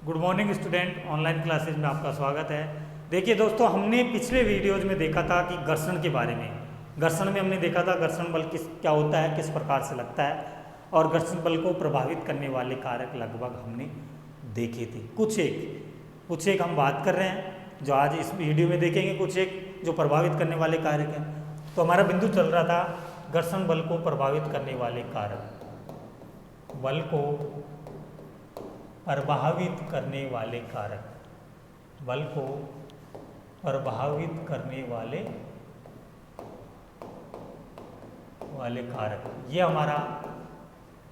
Good morning student, online classes में आपका स्वागत है। देखिए दोस्तों, हमने पिछले वीडियोज में देखा था कि घर्षण के बारे में। घर्षण में हमने देखा था घर्षण बल क्या होता है, किस प्रकार से लगता है, और घर्षण बल को प्रभावित करने वाले कारक लगभग हमने देखे थे। कुछ एक हम बात कर रहे हैं जो आज इस वीडियो में देखेंगे, कुछ एक जो प्रभावित करने वाले कारक हैं। तो हमारा बिंदु चल रहा था घर्षण बल को प्रभावित करने वाले कारक, बल को प्रभावित करने वाले कारक, बल को प्रभावित करने वाले कारक, ये हमारा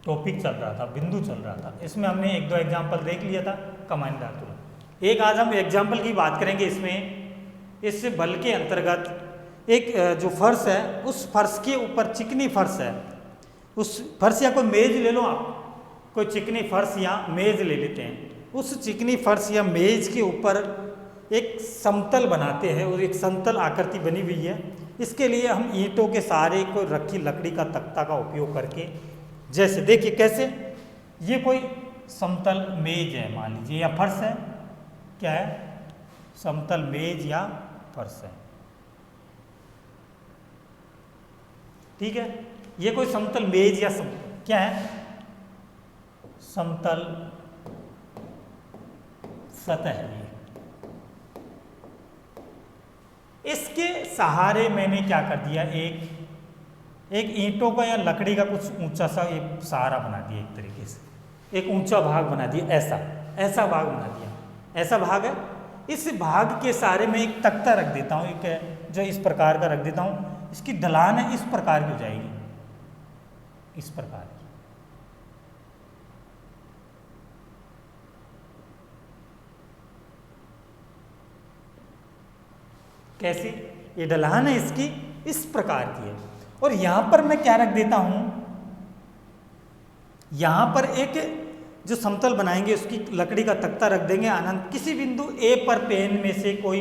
टॉपिक चल रहा था, बिंदु चल रहा था। इसमें हमने एक दो एग्जाम्पल देख लिया था कमांडर तुलना। एक आज हम एग्जाम्पल की बात करेंगे। इसमें इस बल के अंतर्गत एक जो फर्श है, उस फर्श के ऊपर चिकनी फर्श है, उस फर्श या कोई मेज ले लो आप, कोई चिकनी फर्श या मेज ले लेते हैं। उस चिकनी फर्श या मेज के ऊपर एक समतल बनाते हैं और एक समतल आकृति बनी हुई है। इसके लिए हम ईंटों के सहारे कोई रखी लकड़ी का तख्ता का उपयोग करके, जैसे देखिए कैसे, ये कोई समतल मेज है मान लीजिए, या फर्श है, क्या है, समतल मेज या फर्श है, ठीक है। ये कोई समतल मेज या क्या है, समतल सतह है। इसके सहारे मैंने क्या कर दिया, एक ईंटों का या लकड़ी का कुछ ऊंचा सा एक सहारा बना दिया, एक तरीके से एक ऊंचा भाग बना दिया, ऐसा भाग बना दिया, ऐसा भाग है। इस भाग के सहारे में एक तख्ता रख देता हूँ, एक जो इस प्रकार का रख देता हूँ। इसकी ढलान है इस प्रकार की हो जाएगी, इस प्रकार की। कैसी, ये ढलान है इसकी इस प्रकार की है। और यहां पर मैं क्या रख देता हूं, यहां पर एक जो समतल बनाएंगे उसकी लकड़ी का तख्ता रख देंगे। अनंत किसी बिंदु ए पर पेन में से कोई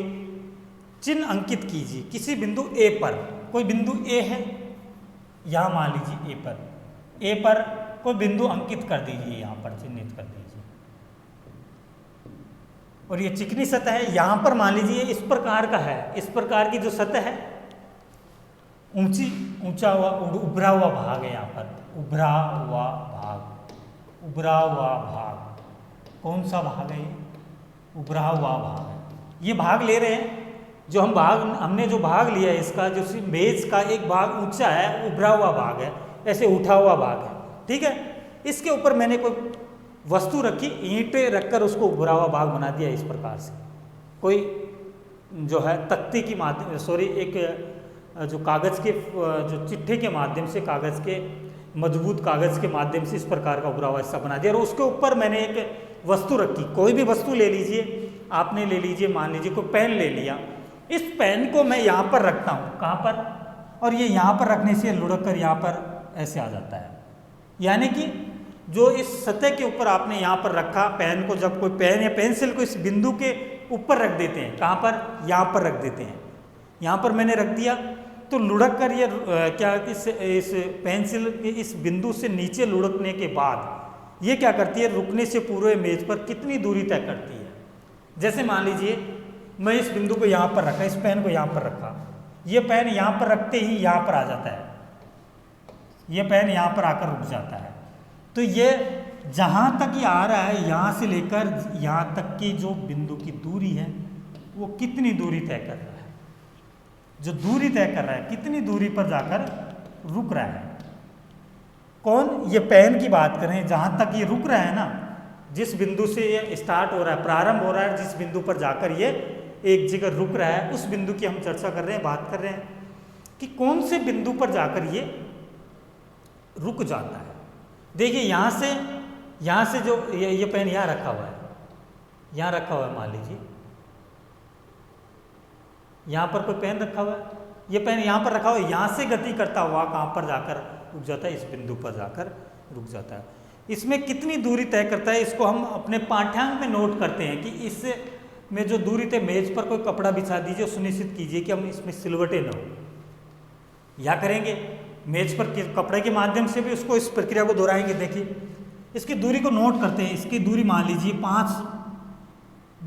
चिन्ह अंकित कीजिए। किसी बिंदु ए पर, कोई बिंदु ए है, यहां मान लीजिए ए पर कोई बिंदु अंकित कर दीजिए, यहां पर चिन्हित कर दीजिए। और ये चिकनी सतह है, यहां पर मान लीजिए इस प्रकार का है, इस प्रकार की जो सतह है, ऊंचा हुआ उभरा हुआ भाग है, यहाँ पर उभरा हुआ भाग, कौन सा भाग है, ये उभरा हुआ भाग है। ये भाग ले रहे हैं, जो हमने जो भाग लिया है इसका, जो मेज का एक भाग ऊंचा है, उभरा हुआ भाग है, ऐसे उठा हुआ भाग है, ठीक है। इसके ऊपर मैंने कोई वस्तु रखी, ईंटें रखकर उसको उभरा हुआ भाग बना दिया इस प्रकार से। कोई जो है तख्ते की माध्यम, एक जो कागज़ के जो चिट्ठे के माध्यम से, कागज़ के मजबूत कागज़ के माध्यम से इस प्रकार का उभरा हुआ हिस्सा बना दिया। और उसके ऊपर मैंने एक वस्तु रखी, कोई भी वस्तु ले लीजिए, आपने ले लीजिए, मान लीजिए कोई पेन ले लिया। इस पेन को मैं यहाँ पर रखता हूँ, कहाँ पर, और ये यहाँ पर रखने से लुढ़क कर यहाँ पर ऐसे आ जाता है। यानी कि जो इस सतह के ऊपर आपने यहाँ पर रखा पेन को, जब कोई पेन या पेंसिल को इस बिंदु के ऊपर रख देते हैं, कहाँ पर, यहाँ पर रख देते हैं, यहाँ पर मैंने रख दिया, तो लुढ़क कर ये क्या, इस पेंसिल के इस बिंदु से नीचे लुढ़कने के बाद ये क्या करती है, रुकने से पूरे मेज पर कितनी दूरी तय करती है। जैसे मान लीजिए मैं इस बिंदु को यहाँ पर रखा, इस पेन को यहाँ पर रखा, ये पेन यहाँ पर रखते ही यहाँ पर आ जाता है, ये पेन यहाँ पर आकर रुक जाता है। तो ये जहाँ तक ये आ रहा है, यहाँ से लेकर यहाँ तक की जो बिंदु की दूरी है, वो कितनी दूरी तय कर रहा है, जो दूरी तय कर रहा है, कितनी दूरी पर जाकर रुक रहा है। कौन, ये पेन की बात करें, जहाँ तक ये रुक रहा है ना, जिस बिंदु से ये स्टार्ट हो रहा है, प्रारंभ हो रहा है, जिस बिंदु पर जाकर ये एक जगह रुक रहा है, उस बिंदु की हम चर्चा कर रहे हैं, बात कर रहे हैं कि कौन से बिंदु पर जाकर ये रुक जाता है। देखिए यहाँ से जो ये पेन यहाँ रखा हुआ है, यहाँ रखा हुआ है, मान लीजिए यहाँ पर कोई पेन रखा हुआ है, ये पेन यहाँ पर रखा हुआ है, यहाँ से गति करता हुआ कहाँ पर जाकर रुक जाता है, इस बिंदु पर जाकर रुक जाता है। इसमें कितनी दूरी तय करता है, इसको हम अपने पाठ्यांक में नोट करते हैं कि इस में जो दूरी तय, मेज पर कोई कपड़ा बिछा दीजिए, सुनिश्चित कीजिए कि हम इसमें सिलवटें न हो। या करेंगे मेज पर कपड़े के माध्यम से भी उसको, इस प्रक्रिया को दोहराएंगे। देखिए इसकी दूरी को नोट करते हैं, इसकी दूरी मान लीजिए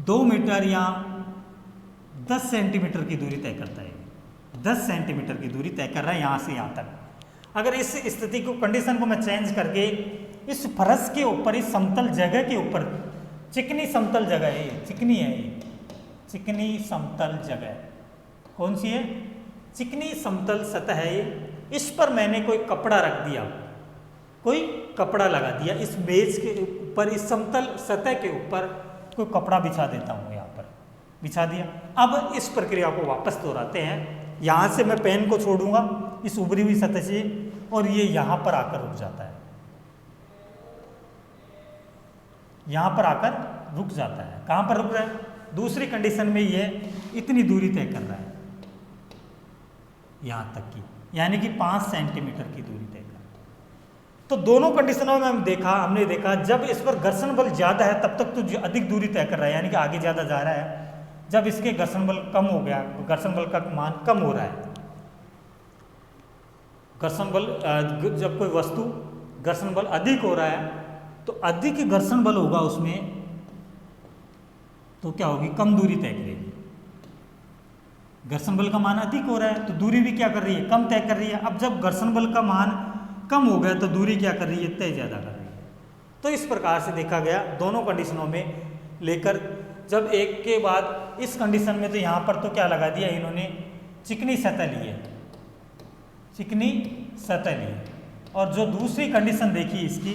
2 मीटर या 10 सेंटीमीटर की दूरी तय करता है। 10 सेंटीमीटर की दूरी तय कर रहा है यहाँ से यहाँ तक। अगर इस स्थिति को, कंडीशन को मैं चेंज करके इस फर्श के ऊपर, इस समतल जगह के ऊपर, चिकनी समतल जगह है ये, चिकनी है ये, चिकनी समतल जगह कौन सी है? चिकनी समतल सतह है ये। इस पर मैंने कोई कपड़ा रख दिया, कोई कपड़ा लगा दिया इस मेज के ऊपर, इस समतल सतह के ऊपर कोई कपड़ा बिछा देता हूँ, यहाँ पर बिछा दिया। अब इस प्रक्रिया को वापस दोहराते हैं। यहाँ से मैं पेन को छोड़ूंगा इस उभरी हुई सतह से, और ये यहाँ पर आकर रुक जाता है, यहाँ पर आकर रुक जाता है। कहाँ पर रुक रहा है? दूसरी कंडीशन में ये इतनी दूरी तय कर रहा है, यहाँ तक की, यानी कि 5 सेंटीमीटर की दूरी तय कर। तो दोनों कंडीशनों में हमने देखा जब इस पर घर्षण बल ज़्यादा है तब तक तो अधिक दूरी तय कर रहा है, यानी कि आगे ज़्यादा जा रहा है। जब इसके घर्षण बल कम हो गया, घर्षण बल का मान कम हो रहा है, घर्षण बल जब कोई वस्तु घर्षण बल अधिक हो रहा है तो अधिक घर्षण बल होगा उसमें, तो क्या होगी? कम दूरी तय करेगी। घर्षण बल का मान अधिक हो रहा है तो दूरी भी क्या कर रही है? कम तय कर रही है। अब जब घर्षण बल का मान कम हो गया तो दूरी क्या कर रही है? तय ज़्यादा कर रही है। तो इस प्रकार से देखा गया दोनों कंडीशनों में लेकर, जब एक के बाद इस कंडीशन में तो यहाँ पर तो क्या लगा दिया इन्होंने? चिकनी सतह ली है, चिकनी सतह ली है। और जो दूसरी कंडीशन देखी इसकी,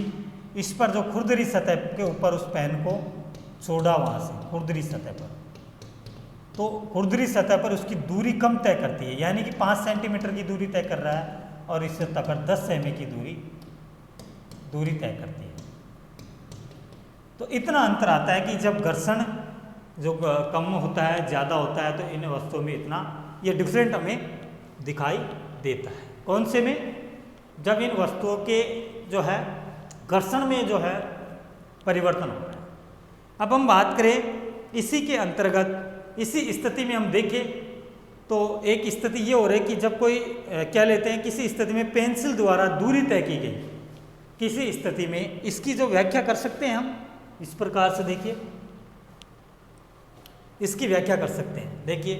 इस पर जो खुरदरी सतह के ऊपर उस पेन को छोड़ा वहाँ से खुरदरी सतह पर, तो खुरदरी सतह पर उसकी दूरी कम तय करती है, यानी कि 5 सेंटीमीटर की दूरी तय कर रहा है और इस सतह पर 10 सेमी की दूरी तय करती है। तो इतना अंतर आता है कि जब घर्षण जो कम होता है, ज़्यादा होता है, तो इन वस्तुओं में इतना ये डिफरेंट हमें दिखाई देता है। कौन से में? जब इन वस्तुओं के जो है घर्षण में जो है परिवर्तन होता है। अब हम बात करें इसी के अंतर्गत, इसी स्थिति में हम देखें तो एक स्थिति ये हो रही है कि जब कोई क्या लेते हैं, किसी स्थिति में पेंसिल द्वारा दूरी तय की गई, किसी स्थिति में इसकी जो व्याख्या कर सकते हैं हम इस प्रकार से, देखिए इसकी व्याख्या कर सकते हैं। देखिए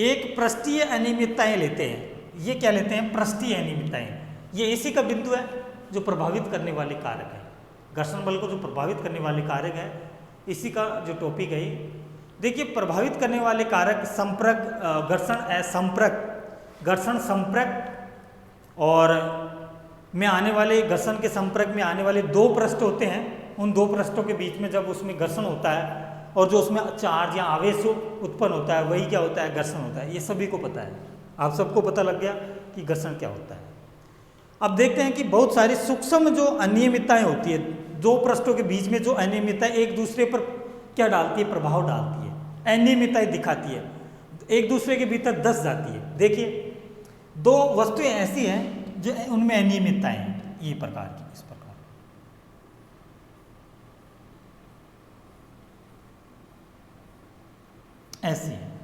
एक पृष्ठीय अनियमितताएं लेते हैं, ये क्या लेते हैं? पृष्ठीय अनियमितताएं। ये इसी का बिंदु है जो प्रभावित करने वाले कारक है, घर्षण बल को जो प्रभावित करने वाले कारक है, इसी का जो टॉपिक है। देखिए प्रभावित करने वाले कारक संपर्क, घर्षण संपर्क और में आने वाले, घर्षण के संपर्क में आने वाले 2 पृष्ठ होते हैं। उन 2 पृष्ठों के बीच में जब उसमें घर्षण होता है और जो उसमें चार्ज या आवेश उत्पन्न होता है, वही क्या होता है? घर्षण होता है। ये सभी को पता है, आप सबको पता लग गया कि घर्षण क्या होता है। अब देखते हैं कि बहुत सारी सूक्ष्म जो अनियमितताएं होती है, 2 पृष्ठों के बीच में जो अनियमितताएं एक दूसरे पर क्या डालती है? प्रभाव डालती है, अनियमितताएं दिखाती है, एक दूसरे के भीतर धस जाती है। देखिए 2 वस्तुएं ऐसी हैं जो उनमें अनियमितताएं हैं, ये प्रकार की, इस प्रकार ऐसी है।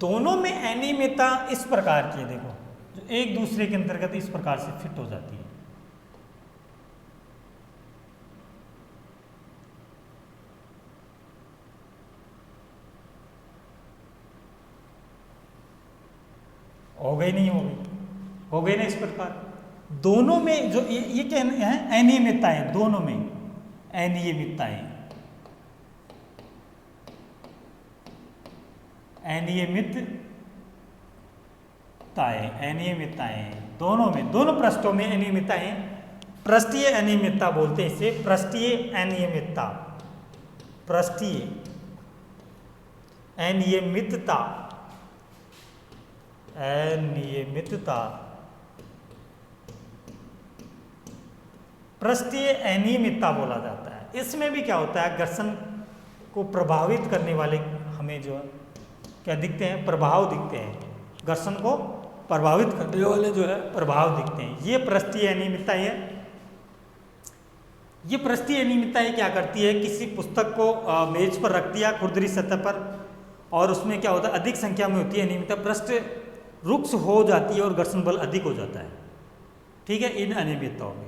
दोनों में अनियमितता इस प्रकार की है, देखो जो एक दूसरे के अंतर्गत इस प्रकार से फिट हो जाती है। हो गई नहीं हो गई? हो गई ना इस प्रकार। दोनों में जो ये क्या है? अनियमितताएं, दोनों में अनियमितताएं, अनियमितताएं दोनों में, दोनों पृष्ठों में अनियमितताएं, पृष्ठीय अनियमितता बोलते हैं इसे, पृष्ठीय अनियमितता, पृष्ठीय अनियमितता, अनियमितता, पृष्ठीय अनियमितता बोला जाता है। इसमें भी क्या होता है? घर्षण को प्रभावित करने वाले हमें जो क्या दिखते हैं? प्रभाव दिखते हैं। घर्षण को प्रभावित करने वाले जो है प्रभाव दिखते हैं। ये पृष्ठीय अनियमितताएं है। ये पृष्ठीय अनियमितताएं क्या करती है? किसी पुस्तक को मेज पर रख दिया खुरदरी सतह पर, और उसमें क्या होता है? अधिक संख्या में होती है अनियमितता, पृष्ठ रुक्ष हो जाती है और घर्षण बल अधिक हो जाता है। ठीक है, इन अनियमितताओं में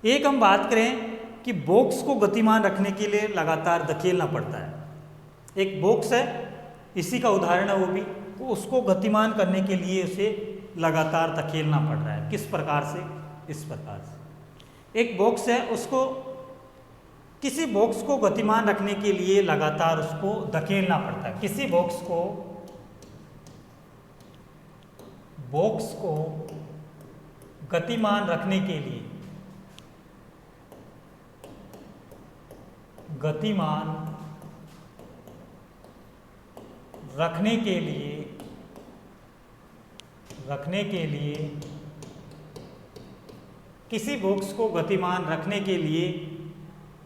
एक हम बात करें कि बॉक्स को गतिमान रखने के लिए लगातार धकेलना पड़ता है। एक बॉक्स है, इसी का उदाहरण है वो भी, तो उसको गतिमान करने के लिए उसे लगातार धकेलना पड़ रहा है। किस प्रकार से? इस प्रकार से। एक बॉक्स है, उसको किसी बॉक्स को गतिमान रखने के लिए लगातार उसको धकेलना पड़ता है। किसी बॉक्स को गतिमान रखने के लिए किसी बॉक्स को गतिमान रखने के लिए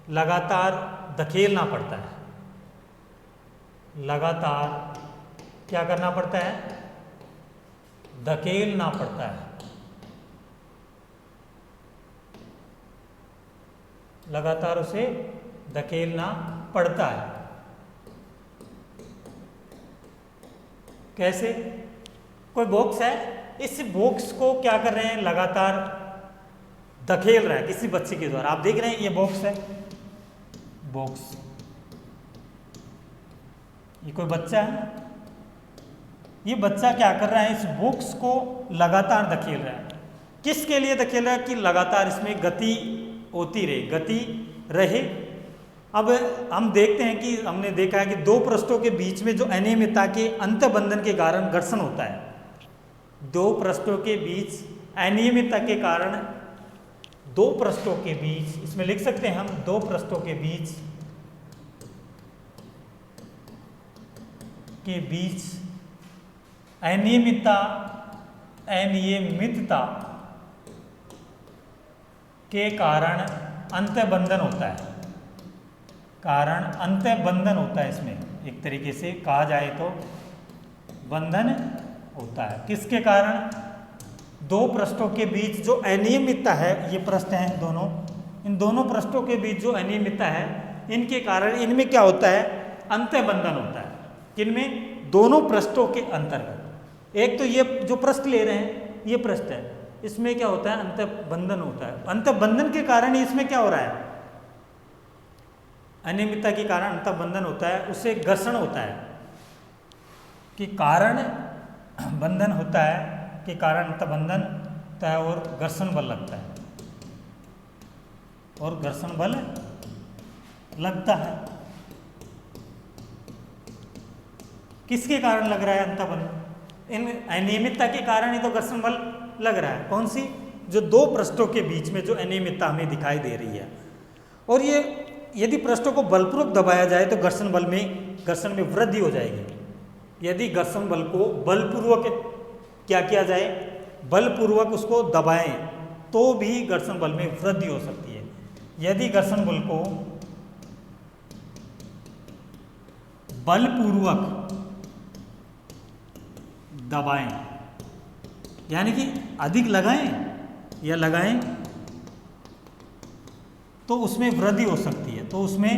लगातार धकेलना पड़ता है। लगातार क्या करना पड़ता है? धकेलना पड़ता है। लगातार उसे धकेलना पड़ता है। कैसे? कोई बॉक्स है, इस बॉक्स को क्या कर रहे हैं? लगातार धकेल रहा है किसी बच्चे के द्वारा। आप देख रहे हैं ये बॉक्स है, बॉक्स, ये कोई बच्चा है, ये बच्चा क्या कर रहा है? इस बॉक्स को लगातार धकेल रहा है। किसके लिए धकेल रहा है? कि लगातार इसमें गति होती रहे, गति रहे। अब हम देखते हैं कि हमने देखा है कि दो पृष्ठों के बीच में जो अनियमितता के अंतःबंधन के कारण घर्षण होता है। दो पृष्ठों के बीच अनियमितता के कारण, दो पृष्ठों के बीच, इसमें लिख सकते हैं हम, दो पृष्ठों के बीच अनियमितता के कारण अंतःबंधन होता है। अंतःबंधन होता है। इसमें एक तरीके से कहा जाए तो बंधन होता है। किसके कारण? दो पृष्ठों के बीच जो अनियमितता है, ये पृष्ठ हैं दोनों, इन दोनों पृष्ठों के बीच जो अनियमितता है, इनके कारण इनमें क्या होता है? अंतःबंधन होता है। किनमें? दोनों पृष्ठों के अंतर्गत। एक तो ये जो पृष्ठ ले रहे हैं, ये पृष्ठ है, इसमें क्या होता है? अंतःबंधन होता है। अंतःबंधन के कारण ही इसमें क्या हो रहा है? अनियमितता के कारण अंतःबंधन होता है, उससे घर्षण होता है। कि कारण बंधन होता है, के कारण अंतःबंधन होता है और घर्षण बल लगता है, और घर्षण बल लगता है। किसके कारण लग रहा है अंतःबंधन? इन अनियमितता के कारण ही तो घर्षण बल लग रहा है। कौन सी? जो दो पृष्ठों के बीच में जो अनियमितता हमें दिखाई दे रही है। और ये यदि पृष्ठों को बलपूर्वक दबाया जाए तो घर्षण में वृद्धि हो जाएगी। यदि घर्षण बल को बलपूर्वक क्या किया जाए? बलपूर्वक उसको दबाएं तो भी घर्षण बल में वृद्धि हो सकती है। यदि घर्षण बल को बलपूर्वक दबाएं, यानी कि अधिक लगाएं तो उसमें वृद्धि हो सकती है। तो उसमें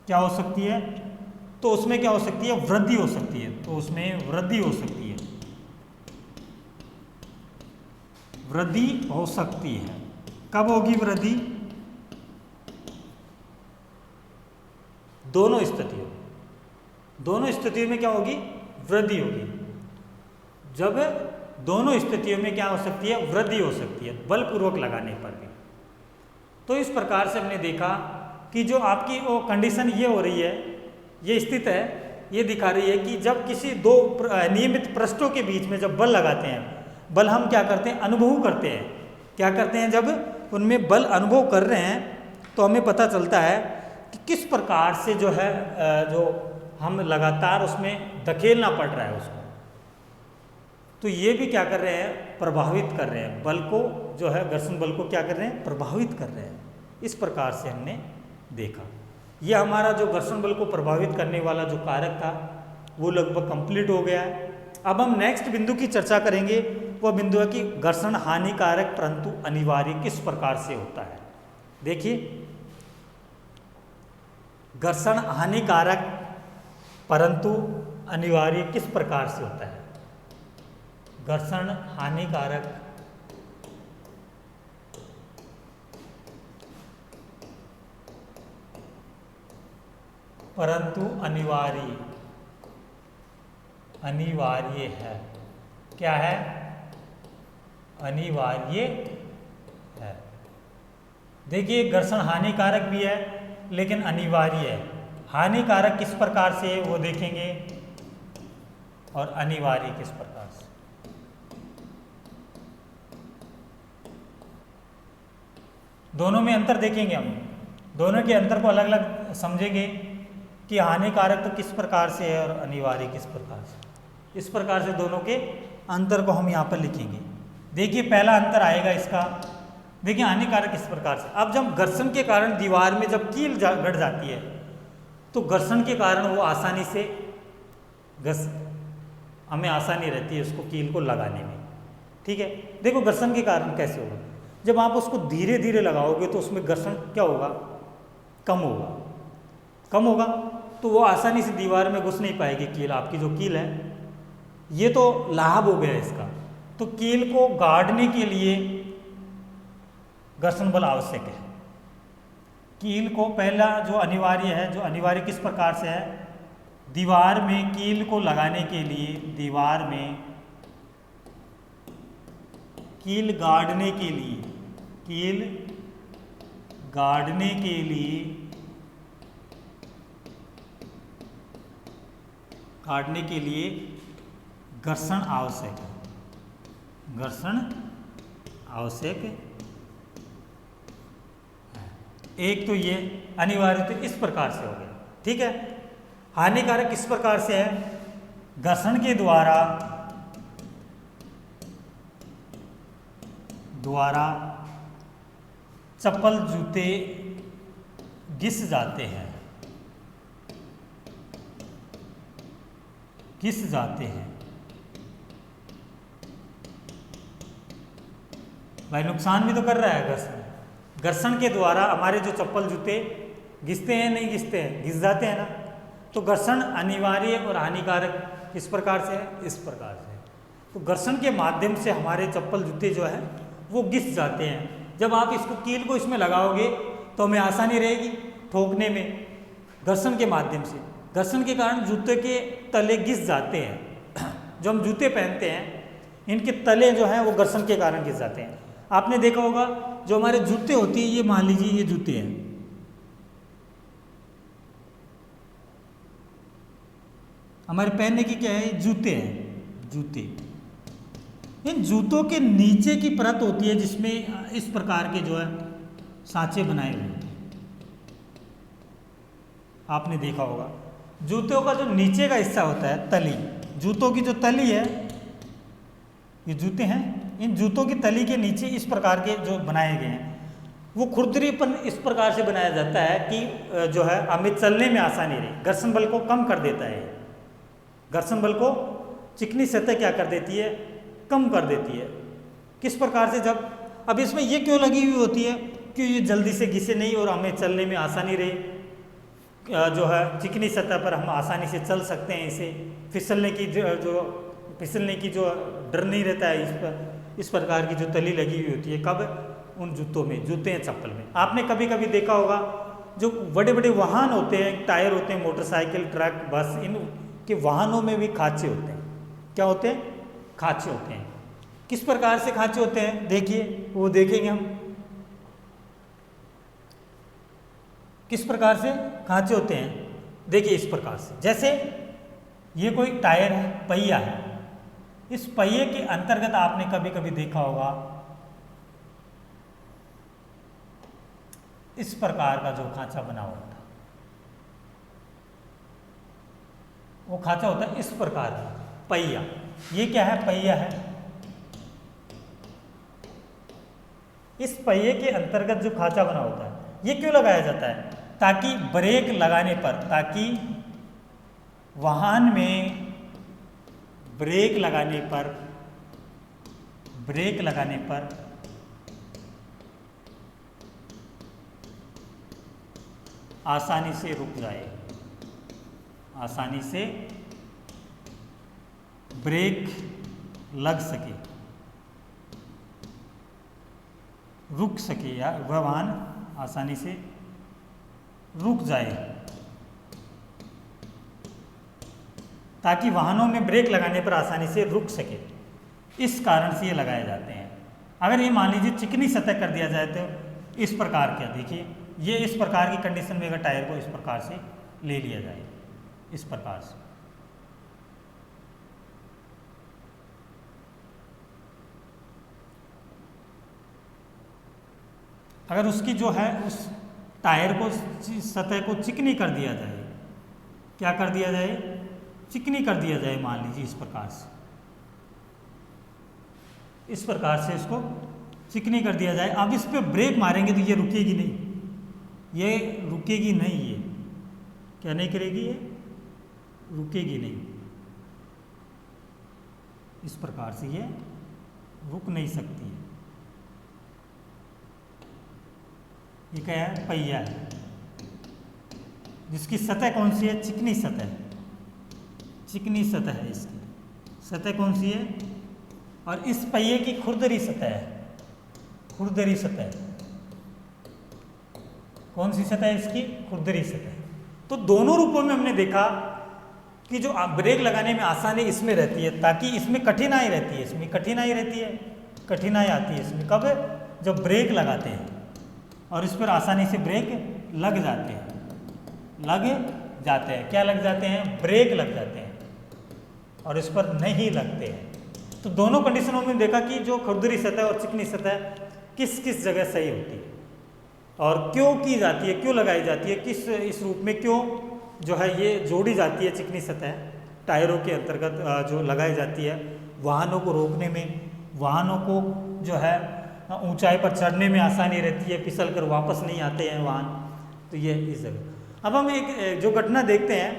क्या हो सकती है? वृद्धि हो सकती है। तो उसमें वृद्धि हो सकती है। वृद्धि हो सकती है। कब होगी वृद्धि? दोनों स्थितियों में क्या होगी? वृद्धि होगी। जब दोनों स्थितियों में क्या हो सकती है? वृद्धि हो सकती है, बलपूर्वक लगाने पर भी। तो इस प्रकार से हमने देखा कि जो आपकी वो कंडीशन ये हो रही है, ये स्थिति है, ये दिखा रही है कि जब किसी दो नियमित पृष्ठों के बीच में जब बल लगाते हैं, बल हम क्या करते हैं? अनुभव करते हैं। क्या करते हैं? जब उनमें बल अनुभव कर रहे हैं तो हमें पता चलता है कि किस प्रकार से जो है जो हम लगातार उसमें धकेलना पड़ रहा है उसको। तो ये भी क्या कर रहे हैं? प्रभावित कर रहे हैं बल को, जो है घर्षण बल को क्या कर रहे हैं? प्रभावित कर रहे हैं। इस प्रकार से हमने देखा। यह हमारा जो घर्षण बल को प्रभावित करने वाला जो कारक था वो लगभग कंप्लीट हो गया है। अब हम नेक्स्ट बिंदु की चर्चा करेंगे। वह बिंदु है कि घर्षण हानिकारक परंतु अनिवार्य किस प्रकार से होता है। देखिए, घर्षण हानिकारक परंतु अनिवार्य किस प्रकार से होता है। घर्षण हानिकारक परंतु अनिवार्य है। क्या है? अनिवार्य है। देखिए घर्षण हानिकारक भी है लेकिन अनिवार्य है। हानिकारक किस प्रकार से वो देखेंगे और अनिवार्य किस प्रकार से। दोनों में अंतर देखेंगे हम, दोनों के अंतर को अलग अलग समझेंगे कि हानिकारक तो किस प्रकार से है और अनिवार्य किस प्रकार से। इस प्रकार से दोनों के अंतर को हम यहाँ पर लिखेंगे। देखिए पहला अंतर आएगा इसका, देखिए हानिकारक किस प्रकार से। अब जब घर्षण के कारण दीवार में जब कील गड़ जाती है तो घर्षण के कारण वो आसानी से हमें आसानी रहती है उसको कील को लगाने में। ठीक है, देखो घर्षण के कारण कैसे होगा, जब आप उसको धीरे धीरे लगाओगे तो उसमें घर्षण क्या होगा? कम होगा तो वो आसानी से दीवार में घुस नहीं पाएगी कील। आपकी जो कील है ये तो लाभ हो गया इसका। तो कील को गाड़ने के लिए घर्षण बल आवश्यक है। कील को पहला जो अनिवार्य है, जो अनिवार्य किस प्रकार से है, दीवार में कील को लगाने के लिए, दीवार में कील गाड़ने के लिए, कील गाड़ने के लिए घर्षण आवश्यक है। घर्षण आवश्यक है। एक तो ये अनिवार्य तो इस प्रकार से हो गया। ठीक है, हानिकारक किस प्रकार से है? घर्षण के द्वारा चप्पल जूते घिस जाते हैं, भाई नुकसान भी तो कर रहा है घर्षण। घर्षण के द्वारा हमारे जो चप्पल जूते घिसते हैं, नहीं घिसते हैं, घिस जाते हैं ना। तो घर्षण अनिवार्य और हानिकारक किस प्रकार से है? इस प्रकार से। तो घर्षण के माध्यम से हमारे चप्पल जूते जो है वो घिस जाते हैं। जब आप इसको कील को इसमें लगाओगे तो हमें आसानी रहेगी ठोकने में, घर्षण के माध्यम से। घर्षण के कारण जूते के तले घिस जाते हैं। जो हम जूते पहनते हैं इनके तले जो हैं वो घर्षण के कारण घिस जाते हैं। आपने देखा होगा जो हमारे जूते होते हैं, ये मान लीजिए ये जूते हैं, हमारे पहनने की क्या है? जूते हैं, जूते। इन जूतों के नीचे की परत होती है जिसमें इस प्रकार के जो है सांचे बनाए हुए होते हैं। आपने देखा होगा जूतों का जो नीचे का हिस्सा होता है, तली, जूतों की जो तली है, ये जूते हैं, इन जूतों की तली के नीचे इस प्रकार के जो बनाए गए हैं वो खुरदरीपन इस प्रकार से बनाया जाता है कि जो है हमें चलने में आसानी रहे। घर्षण बल को कम कर देता है। घर्षण बल को चिकनी सतह क्या कर देती है? कम कर देती है। किस प्रकार से? जब अब इसमें ये क्यों लगी हुई होती है कि ये जल्दी से घिसे नहीं और हमें चलने में आसानी रहे, जो है चिकनी सतह पर हम आसानी से चल सकते हैं। इसे फिसलने की जो डर नहीं रहता है। इस प्रकार की जो तली लगी हुई होती है, कब? उन जूतों में, जूते हैं चप्पल में। आपने कभी कभी देखा होगा जो बड़े बड़े वाहन होते हैं, टायर होते हैं, मोटरसाइकिल, ट्रक, बस, इन के वाहनों में भी खांचे होते हैं। क्या होते हैं? खांचे होते हैं। किस प्रकार से खांचे होते हैं? देखिए, वो देखेंगे हम किस प्रकार से खांचे होते हैं। देखिए इस प्रकार से, जैसे ये कोई टायर है, पहिया है, इस पहिए के अंतर्गत आपने कभी कभी देखा होगा इस प्रकार का जो खांचा बना होता है, वो खांचा होता है इस प्रकार का पहिया। ये क्या है? पहिया है। इस पहिए के अंतर्गत जो खांचा बना होता है, ये क्यों लगाया जाता है? ताकि ब्रेक लगाने पर, ताकि वाहन में ब्रेक लगाने पर आसानी से रुक जाए, आसानी से ब्रेक लग सके, रुक सके, या वह वाहन आसानी से रुक जाए। ताकि वाहनों में ब्रेक लगाने पर आसानी से रुक सके। इस कारण से ये लगाए जाते हैं। अगर ये मान लीजिए चिकनी सतह कर दिया जाए तो इस प्रकार का, देखिए ये इस प्रकार की कंडीशन में अगर टायर को इस प्रकार से ले लिया जाए, इस प्रकार से, अगर उसकी जो है उस टायर को सतह को चिकनी कर दिया जाए, क्या कर दिया जाए, चिकनी कर दिया जाए, मान लीजिए इस प्रकार से, इस प्रकार से इसको चिकनी कर दिया जाए। अब इस पे ब्रेक मारेंगे तो ये रुकेगी नहीं, ये रुकेगी नहीं, ये क्या नहीं करेगी, ये रुकेगी नहीं, इस प्रकार से ये रुक नहीं सकती है। ये क्या है, पहिया है जिसकी सतह कौन सी है, चिकनी सतह, चिकनी सतह है, इसकी सतह कौन सी है, और इस पहिए की खुरदरी सतह है, खुरदरी सतह, कौन सी सतह है इसकी, खुरदरी सतह। तो दोनों रूपों में हमने देखा कि जो ब्रेक लगाने में आसानी इसमें रहती है, ताकि इसमें कठिनाई रहती है, इसमें कठिनाई रहती है, कठिनाई आती है इसमें कब, जब ब्रेक लगाते हैं और इस पर आसानी से ब्रेक लग जाते हैं, लग जाते हैं, क्या लग जाते हैं, ब्रेक लग जाते हैं, और इस पर नहीं लगते हैं। तो दोनों कंडीशनों में देखा कि जो खुरदरी सतह और चिकनी सतह किस किस जगह सही होती है और क्यों की जाती है, क्यों लगाई जाती है, किस इस रूप में क्यों जो है ये जोड़ी जाती है चिकनी सतह टायरों के अंतर्गत जो लगाई जाती है, वाहनों को रोकने में, वाहनों को जो है ऊंचाई पर चढ़ने में आसानी रहती है, फिसल कर वापस नहीं आते हैं वाहन, तो ये इस जगह। अब हम एक जो घटना देखते हैं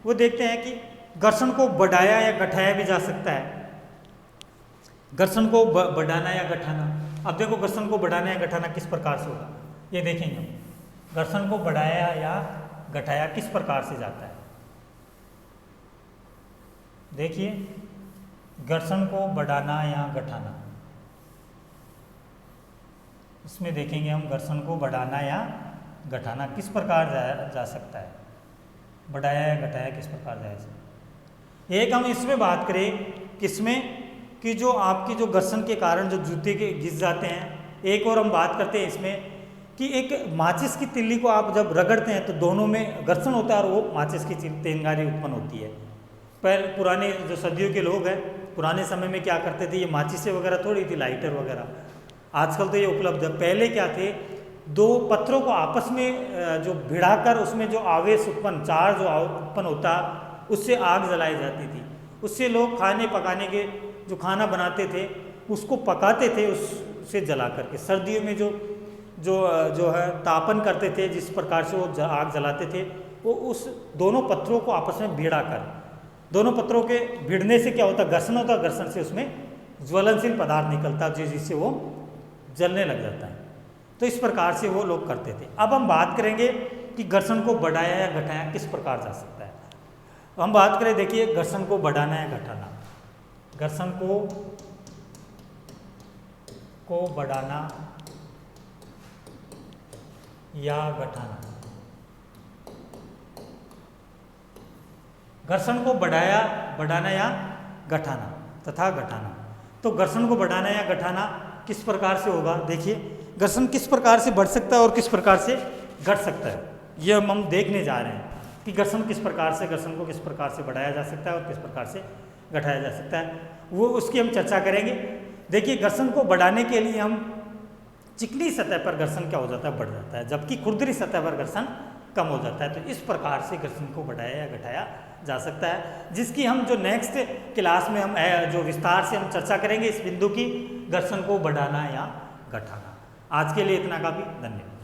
वो देखते हैं कि घर्षण को बढ़ाया या घटाया भी जा सकता है, घर्षण को बढ़ाना या घटाना। अब देखो घर्षण को बढ़ाना या घटाना किस प्रकार से होगा, ये देखेंगे हम, घर्षण को बढ़ाया या घटाया किस प्रकार से जाता है। देखिए घर्षण को बढ़ाना या घटाना, इसमें देखेंगे हम घर्षण को बढ़ाना या घटाना किस प्रकार जा सकता है, बढ़ाया या घटाया किस प्रकार जाया सकता है। एक हम इसमें बात करें किसमें कि जो आपकी जो घर्षण के कारण जो जूते के घिस जाते हैं। एक और हम बात करते हैं इसमें कि एक माचिस की तिल्ली को आप जब रगड़ते हैं तो दोनों में घर्षण होता है और वो माचिस की चिंगारी उत्पन्न होती है। पहले पुराने जो सदियों के लोग हैं पुराने समय में क्या करते थे, ये माचिसें वगैरह थोड़ी थी, लाइटर वगैरह, आजकल तो ये उपलब्ध है। पहले क्या थे, दो पत्थरों को आपस में जो भिड़ाकर उसमें जो आवेश उत्पन्न, चार्ज जो उत्पन्न होता, उससे आग जलाई जाती थी। उससे लोग खाने पकाने के जो खाना बनाते थे उसको पकाते थे उससे जला करके। सर्दियों में जो है तापन करते थे, जिस प्रकार से वो आग जलाते थे, वो उस दोनों पत्थरों को आपस में भिड़ा कर, दोनों पत्थरों के भिड़ने से क्या होता, घर्षण होता, घर्षण से उसमें ज्वलनशील पदार्थ निकलता जिससे वो जलने लग जाता है। तो इस प्रकार से वो लोग करते थे। अब हम बात करेंगे कि घर्षण को बढ़ाया या घटाया किस प्रकार जा सकता है। हम बात करें, देखिए घर्षण को बढ़ाना या घटाना, घर्षण को बढ़ाना या घटाना, घर्षण को बढ़ाना या घटाना तथा घटाना। तो घर्षण को बढ़ाना या घटाना किस प्रकार से होगा, देखिए घर्षण किस प्रकार से बढ़ सकता है और किस प्रकार से घट सकता है, ये हम देखने जा रहे हैं कि घर्षण किस प्रकार से, घर्षण को किस प्रकार से बढ़ाया जा सकता है और किस प्रकार से घटाया जा सकता है, वो उसकी हम चर्चा करेंगे। देखिए घर्षण को बढ़ाने के लिए हम चिकनी सतह पर घर्षण क्या हो जाता है, बढ़ जाता है, जबकि खुरदरी सतह पर घर्षण कम हो जाता है। तो इस प्रकार से घर्षण को बढ़ाया या घटाया जा सकता है, जिसकी हम जो नेक्स्ट क्लास में हम जो विस्तार से हम चर्चा करेंगे इस बिंदु की, घर्षण को बढ़ाना या घटाना। आज के लिए इतना काफ़ी, धन्यवाद।